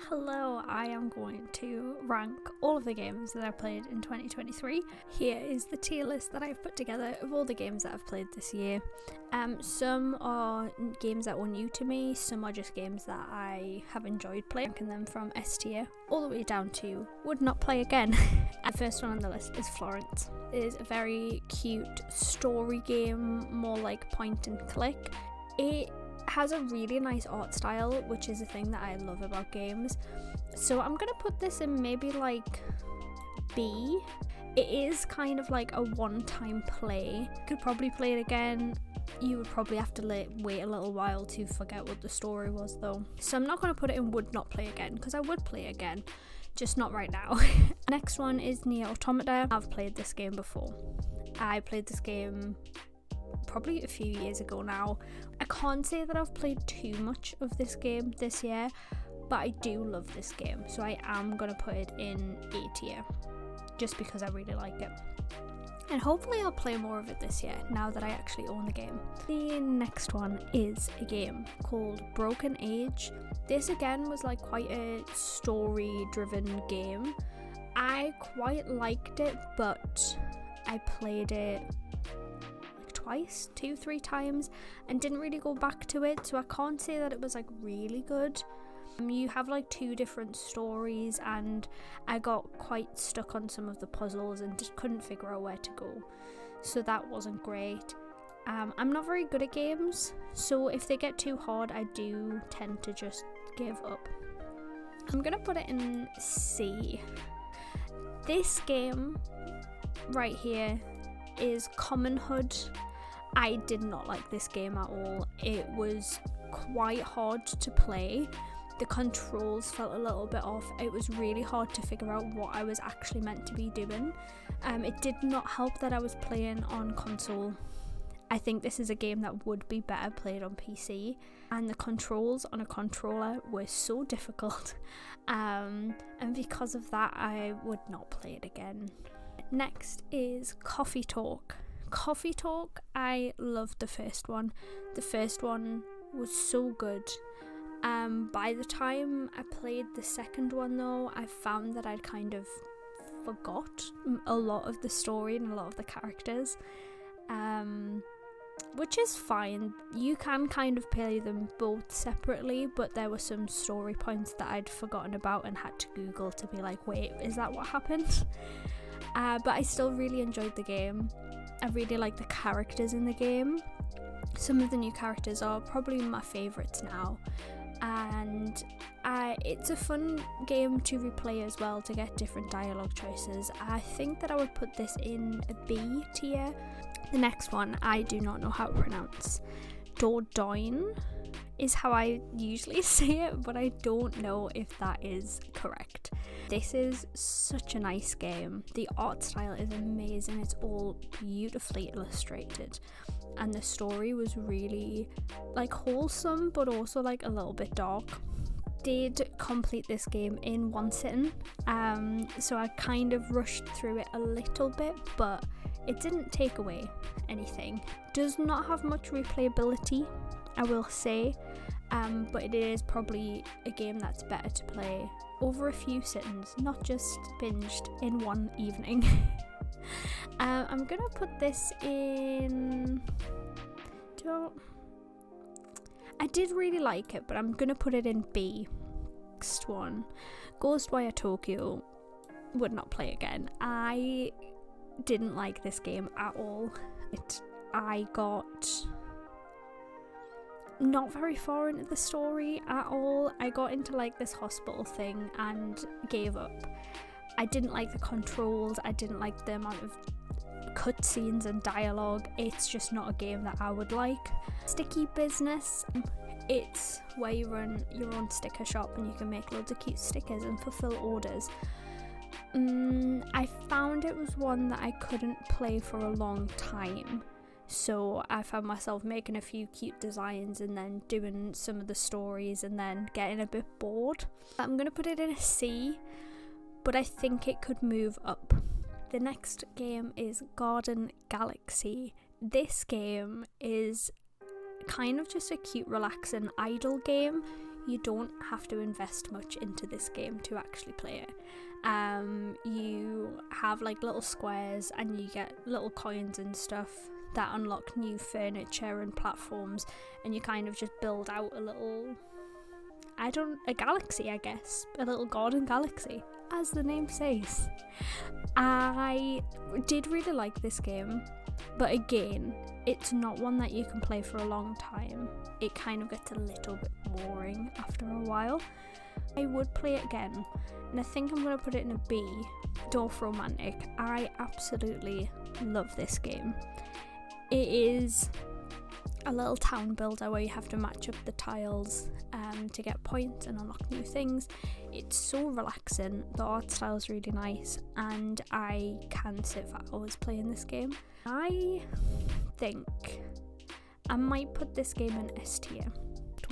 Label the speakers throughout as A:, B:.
A: Hello, I am going to rank all of the games that I played in 2023. Here is the tier list that I've put together of all the games that I've played this year. Some are games that were new to me, some are just games that I have enjoyed playing, ranking them from S tier all the way down to would not play again. The first one on the list is Florence. It is a very cute story game, more like point and click. It has a really nice art style, which is a thing that I love about games. So I'm gonna put this in maybe like B. It is kind of like a one-time play. Could probably play it again. You would probably have to wait a little while to forget what the story was though. So I'm not gonna put it in would not play again, because I would play it again, just not right now. Next one is Nier Automata. I've played this game before. I played this game probably a few years ago now. I can't say that I've played too much of this game this year, but I do love this game, so I am going to put it in A tier just because I really like it, and hopefully I'll play more of it this year now that I actually own the game. The next one is a game called Broken Age. This again was like quite a story driven game. I quite liked it, but I played it twice, 2-3 times, and didn't really go back to it, so I can't say that it was like really good. You have like two different stories, and I got quite stuck on some of the puzzles and just couldn't figure out where to go, so that wasn't great. I'm not very good at games, so if they get too hard I do tend to just give up. I'm gonna put it in C. This game right here is Commonhood. I did not like this game at all. It was quite hard to play. The controls felt a little bit off. It was really hard to figure out what I was actually meant to be doing. It did not help that I was playing on console. I think this is a game that would be better played on PC, and the controls on a controller were so difficult, and because of that I would not play it again. Next is Coffee Talk. Coffee Talk, I loved the first one. The first one was so good. By the time I played the second one though, I found that I'd kind of forgot a lot of the story and a lot of the characters, which is fine. You can kind of play them both separately, but there were some story points that I'd forgotten about and had to Google to be like, wait, is that what happened? But I still really enjoyed the game. I really like the characters in the game. Some of the new characters are probably my favourites now, and it's a fun game to replay as well, to get different dialogue choices. I think that I would put this in a B tier. The next one I do not know how to pronounce. Dordogne is how I usually say it, but I don't know if that is correct. This is such a nice game. The art style is amazing. It's all beautifully illustrated, and the story was really like wholesome, but also like a little bit dark. Did complete this game in one sitting, so I kind of rushed through it a little bit, but it didn't take away anything. Does not have much replayability, I will say, but it is probably a game that's better to play over a few sittings, not just binged in one evening. I'm gonna put this in... I did really like it, but I'm gonna put it in B. Next one, Ghostwire Tokyo. Would not play again. I didn't like this game at all. I got not very far into the story at all. I got into like this hospital thing and gave up. I didn't like the controls. I didn't like the amount of cutscenes and dialogue. It's just not a game that I would like. Sticky Business. It's where you run your own sticker shop and you can make loads of cute stickers and fulfill orders. I found it was one that I couldn't play for a long time, so I found myself making a few cute designs and then doing some of the stories and then getting a bit bored. I'm gonna put it in a C, but I think it could move up. The next game is Garden Galaxy. This game is kind of just a cute, relaxing, idle game. you don't have to invest much into this game to actually play it. You have like little squares and you get little coins and stuff that unlock new furniture and platforms, and you kind of just build out a galaxy, I guess, a little garden galaxy, as the name says. I did really like this game, but again, it's not one that you can play for a long time. It kind of gets a little bit boring after a while. I would play it again, and I think I'm going to put it in a B. Dorfromantik. I absolutely love this game. It is a little town builder where you have to match up the tiles to get points and unlock new things. It's so relaxing, the art style is really nice, and I can sit for hours playing this game. I think I might put this game in S tier.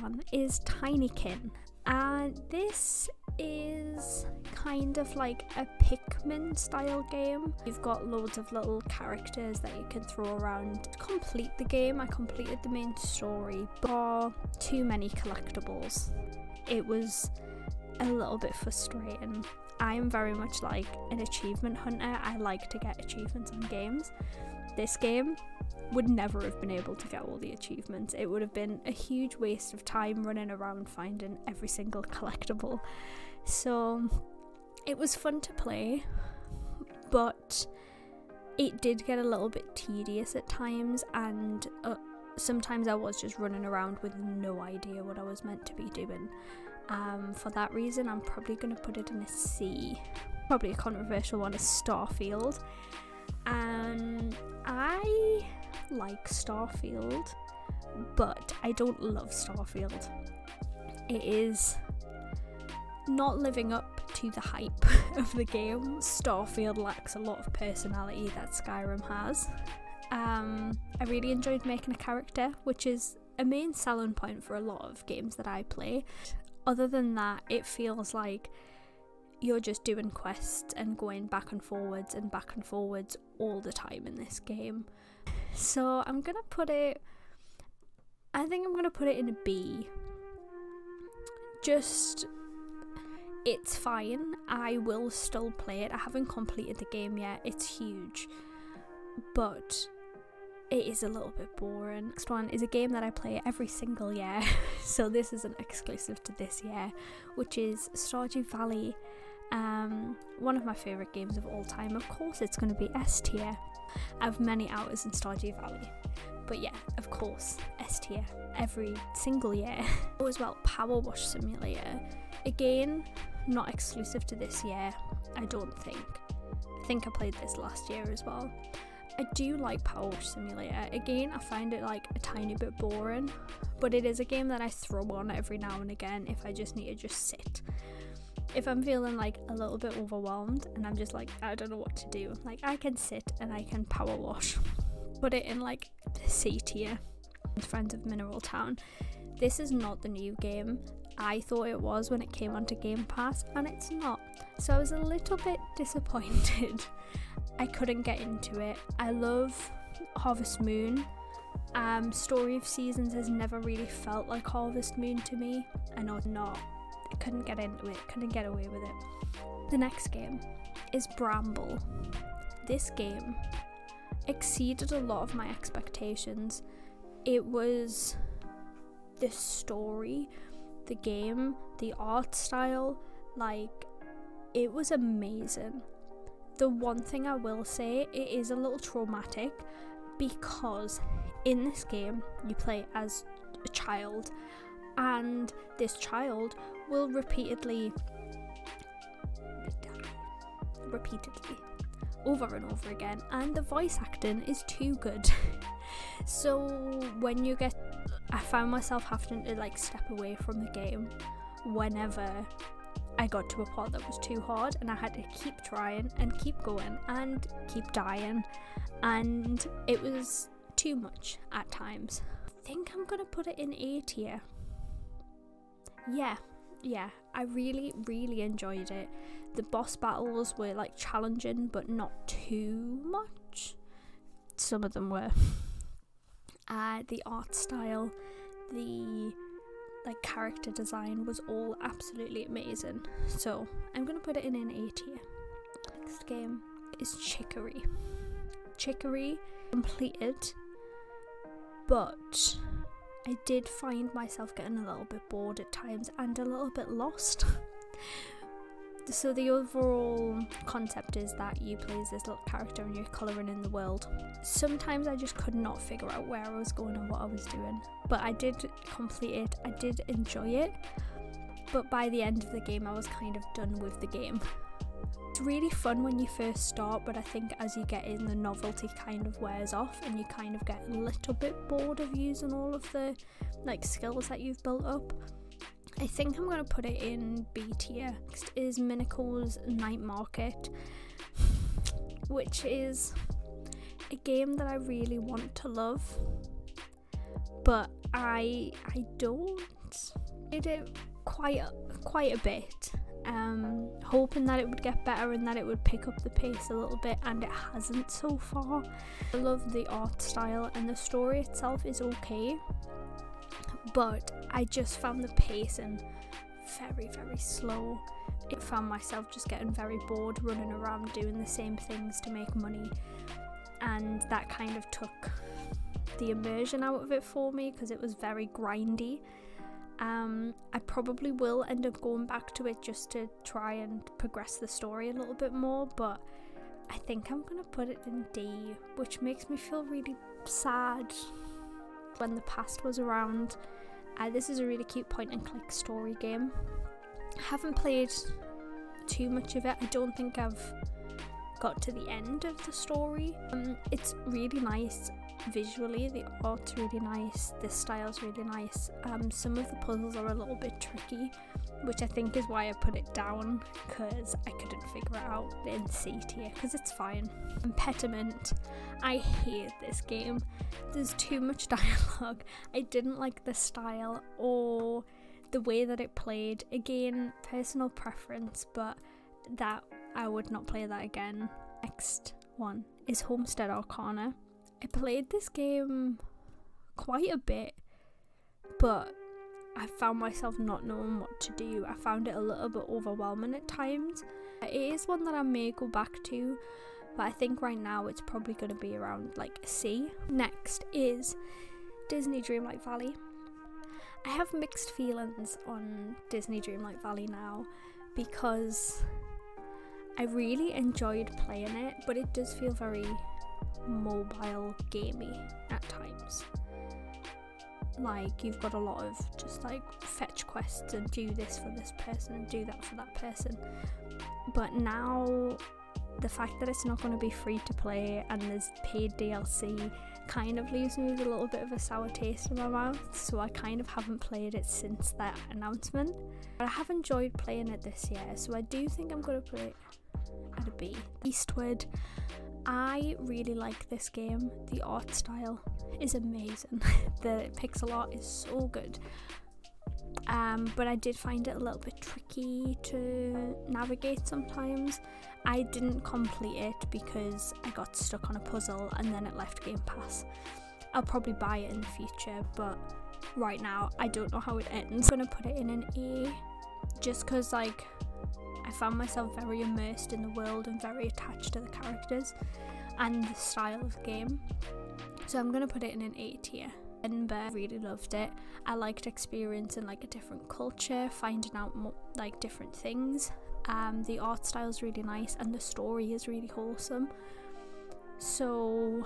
A: One is Tinykin, and this is kind of like a Pikmin style game. You've got loads of little characters that you can throw around to complete the game. I completed the main story, but too many collectibles. It was a little bit frustrating. I am very much like an achievement hunter. I like to get achievements on games. This game would never have been able to get all the achievements. It would have been a huge waste of time running around finding every single collectible. So it was fun to play, but it did get a little bit tedious at times, and sometimes I was just running around with no idea what I was meant to be doing. For that reason, I'm probably going to put it in a C. Probably a controversial one is Starfield. I like Starfield, but I don't love Starfield. It is not living up to the hype of the game. Starfield lacks a lot of personality that Skyrim has. I really enjoyed making a character, which is a main selling point for a lot of games that I play. Other than that, it feels like you're just doing quests and going back and forwards all the time in this game. So I think I'm gonna put it in a B. Just, it's fine. I will still play it. I haven't completed the game yet. It's huge, but it is a little bit boring. Next one is a game that I play every single year, so this isn't exclusive to this year, which is Stardew Valley. One of my favourite games of all time. Of course it's going to be S tier. I have many hours in Stardew Valley, but yeah, of course S tier every single year. Oh, as well, Power Wash Simulator, again not exclusive to this year. I think I played this last year as well. I do like Power Wash Simulator. Again, I find it like a tiny bit boring, but it is a game that I throw on every now and again if I just need to just sit. If I'm feeling like a little bit overwhelmed and I'm just like, I don't know what to do, like I can sit and I can power wash. Put it in like C tier. Friends of Mineral Town. This is not the new game. I thought it was when it came onto Game Pass, and it's not. So I was a little bit disappointed. I couldn't get into it. I love Harvest Moon. Story of Seasons has never really felt like Harvest Moon to me. I know it's not. I couldn't get into it, couldn't get away with it. The next game is Bramble. This game exceeded a lot of my expectations. It was the story, the game, the art style, like, it was amazing. The one thing I will say, it is a little traumatic because in this game you play as a child, and this child will repeatedly over and over again, and the voice acting is too good. So when I found myself having to like step away from the game whenever I got to a part that was too hard, and I had to keep trying and keep going and keep dying, and it was too much at times. I think I'm gonna put it in A tier. Yeah, I really, really enjoyed it. The boss battles were like challenging, but not too much. Some of them were. The art style, the like character design was all absolutely amazing. So I'm gonna put it in an A tier. Next game is Chicory. Chicory completed, but I did find myself getting a little bit bored at times and a little bit lost. So the overall concept is that you play as this little character and you're colouring in the world. Sometimes I just could not figure out where I was going and what I was doing, but I did complete it, I did enjoy it, but by the end of the game I was kind of done with the game. It's really fun when you first start, but I think as you get in, the novelty kind of wears off and you kind of get a little bit bored of using all of the like skills that you've built up. I think I'm going to put it in B tier. Next is Minako's Night Market, which is a game that I really want to love, but I don't. I did it quite a bit, hoping that it would get better and that it would pick up the pace a little bit, and it hasn't so far. I love the art style and the story itself is okay, but I just found the pacing very, very slow. I found myself just getting very bored running around doing the same things to make money, and that kind of took the immersion out of it for me because it was very grindy. I probably will end up going back to it just to try and progress the story a little bit more, but I think I'm going to put it in D, which makes me feel really sad. When the past was around, this is a really cute point and click story game. I haven't played too much of it. I don't think I've got to the end of the story. It's really nice visually, the art's really nice, the style's really nice. Some of the puzzles are a little bit tricky, which I think is why I put it down, because I couldn't figure it out in C tier, because it's fine. Impediment. I hate this game. There's too much dialogue. I didn't like the style or the way that it played. Again, personal preference, but that I would not play that again. Next one is Homestead Arcana. I played this game quite a bit, but I found myself not knowing what to do. I found it a little bit overwhelming at times. It is one that I may go back to, but I think right now it's probably going to be around like C. Next is Disney Dreamlight Valley. I have mixed feelings on Disney Dreamlight Valley now, because I really enjoyed playing it, but it does feel very mobile gamey at times. Like, you've got a lot of just like fetch quests and do this for this person and do that for that person, but now the fact that it's not going to be free to play and there's paid DLC kind of leaves me with a little bit of a sour taste in my mouth, so I kind of haven't played it since that announcement. But I have enjoyed playing it this year, so I do think I'm going to put it at a B. Eastward. I really like this game. The art style is amazing. The pixel art is so good. But I did find it a little bit tricky to navigate sometimes. I didn't complete it because I got stuck on a puzzle and then it left Game Pass. I'll probably buy it in the future, but right now I don't know how it ends. I'm gonna put it in an A, just because like I found myself very immersed in the world and very attached to the characters and the style of the game. So I'm gonna put it in an A tier. Edinburgh, really loved it. I liked experiencing like a different culture, finding out more, like different things. The art style is really nice and the story is really wholesome. So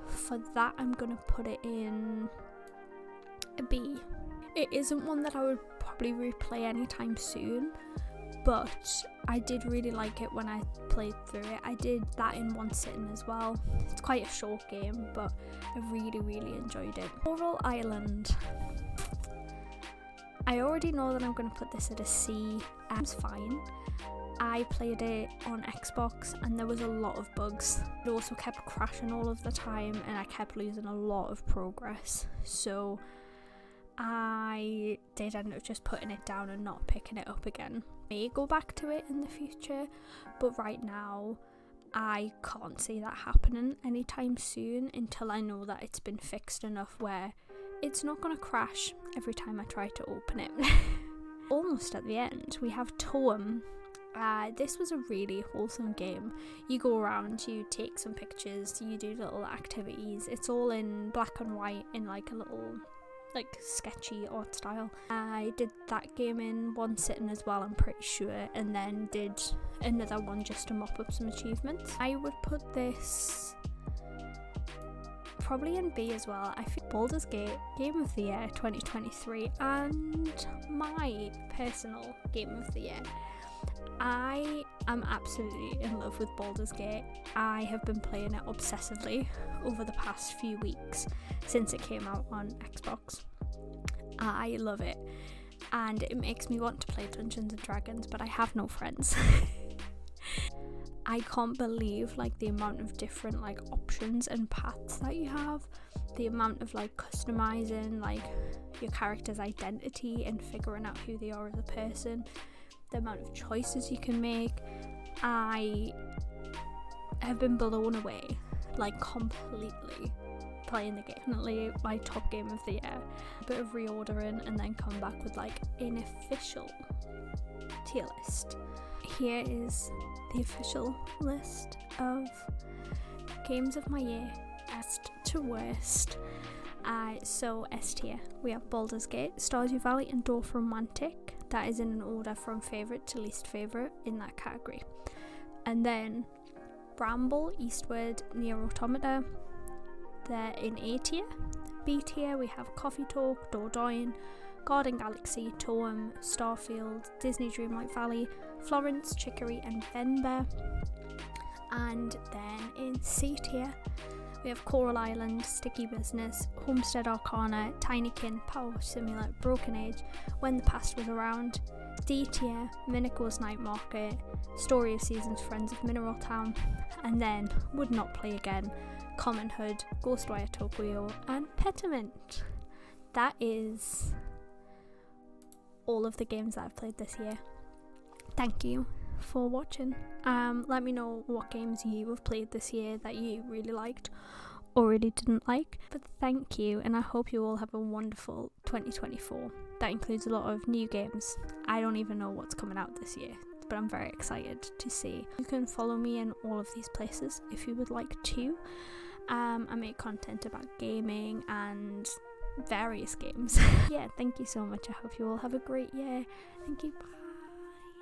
A: for that I'm gonna put it in a B. It isn't one that I would probably replay anytime soon, but I did really like it when I played through it. I did that in one sitting as well. It's quite a short game, but I really enjoyed it. Coral Island. I already know that I'm going to put this at a C. It's fine. I played it on Xbox and there was a lot of bugs. It also kept crashing all of the time and I kept losing a lot of progress. So I did end up just putting it down and not picking it up again. I may go back to it in the future, but right now I can't see that happening anytime soon until I know that it's been fixed enough where it's not going to crash every time I try to open it. Almost at the end, we have Toem. This was a really wholesome game. You go around, you take some pictures, you do little activities. It's all in black and white in like a little sketchy art style. I did that game in one sitting as well, I'm pretty sure, and then did another one just to mop up some achievements. I would put this probably in B as well. I feel Baldur's Gate Game of the Year 2023 and my personal Game of the Year. I am absolutely in love with Baldur's Gate. I have been playing it obsessively over the past few weeks since it came out on Xbox. I love it, and it makes me want to play Dungeons and Dragons, but I have no friends. I can't believe the amount of different options and paths that you have, the amount of customizing your character's identity and figuring out who they are as a person, the amount of choices you can make. I have been blown away, completely, playing the game. Definitely my top game of the year. A bit of reordering and then come back with an official tier list. Here is the official list of games of my year, best to worst. So S tier, we have Baldur's Gate, Stardew Valley and Dwarf Romantic. That is in an order from favourite to least favourite in that category. And then Bramble, Eastward, Nier Automata, they're in A tier. B tier, we have Coffee Talk, Dordogne, Garden Galaxy, Toem, Starfield, Disney Dreamlight Valley, Florence, Chicory and Venba. And then in C tier, we have Coral Island, Sticky Business, Homestead Arcana, Tinykin, Power Simulator, Broken Age, When the Past Was Around. D tier, Minico's Night Market, Story of Seasons, Friends of Mineral Town, and then Would Not Play Again, Common Hood, Ghostwire Tokyo, and Pentiment. That is all of the games that I've played this year. Thank you for watching. Let me know what games you have played this year that you really liked or really didn't like. But thank you, and I hope you all have a wonderful 2024. That includes a lot of new games. I don't even know what's coming out this year, but I'm very excited to see. You can follow me in all of these places if you would like to. I make content about gaming and various games. Yeah, thank you so much. I hope you all have a great year. Thank you. Bye.